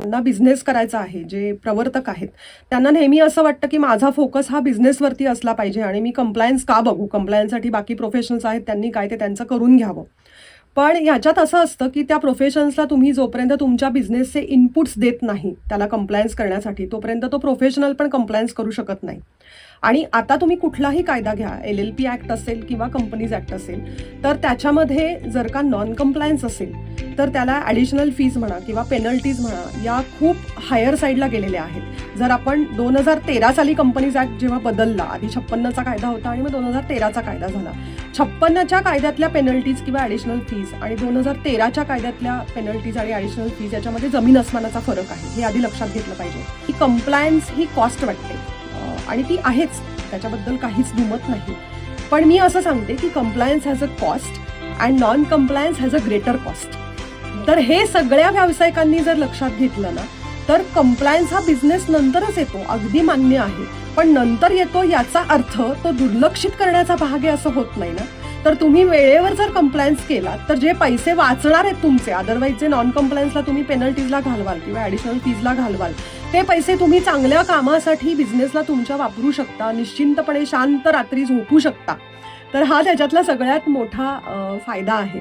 ज्यांना बिझनेस करायचा आहे, जे प्रवर्तक आहेत, त्यांना नेहमी असं वाटतं की माझा फोकस हा बिझनेसवरती असला पाहिजे आणि मी कंप्लायन्स का बघू? कंप्लायन्ससाठी बाकी प्रोफेशनल्स आहेत, त्यांनी काय ते त्यांचं करून घ्यावं. पण ह्याच्यात असं असतं की त्या प्रोफेशन्सला तुम्ही जोपर्यंत तुमच्या बिझनेसचे इनपुट्स देत नाही त्याला कंप्लायन्स करण्यासाठी, तोपर्यंत तो प्रोफेशनल पण कंप्लायन्स करू शकत नाही. आणि आता तुम्ही कुठलाही कायदा घ्या, LLP ॲक्ट असेल किंवा कंपनीज ॲक्ट असेल, तर त्याच्यामध्ये जर का नॉन कंप्लायन्स असेल, तर त्याला ॲडिशनल फीज म्हणा किंवा पेनल्टीज म्हणा, या खूप हायर साईडला गेलेल्या आहेत. जर आपण 2013 साली कंपनीज ॲक्ट जेव्हा बदलला, आधी 56चा कायदा होता आणि मग 2013चा कायदा झाला. 56च्या कायद्यातल्या पेनल्टीज किंवा ॲडिशनल फीज आणि 2013च्या कायद्यातल्या पेनल्टीज आणि ॲडिशनल फीज याच्यामध्ये जमीन अस्मानाचा फरक आहे, हे आधी लक्षात घेतलं पाहिजे. ही कंप्लायन्स ही कॉस्ट वाटते आणि ती आहेच, त्याच्याबद्दल काहीच दुमत नाही. पण मी असं सांगते की compliance has a cost and non compliance has a greater cost. तर हे सगळ्या व्यावसायिकांनी जर लक्षात घेतलं ना, तर कंप्लायन्स हा बिझनेस नंतरच येतो, अगदी मान्य आहे. पण नंतर येतो याचा अर्थ तो दुर्लक्षित करण्याचा भाग आहे असं होत नाही ना. तर तुम्ही वेळेवर जर कंप्लायन्स केला तर जे पैसे वाचणार आहेत तुमचे, अदरवाईज जे नॉन कंप्लायन्सला तुम्ही पेनल्टीजला घालवाल किंवा ॲडिशनल फीजला घालवाल, ते पैसे तुम्ही चांगल्या कामासाठी बिझनेसला तुमच्या वापरू शकता, निश्चिंतपणे शांत रात्री झोपू शकता. तर हा त्याच्यातला सगळ्यात मोठा फायदा आहे.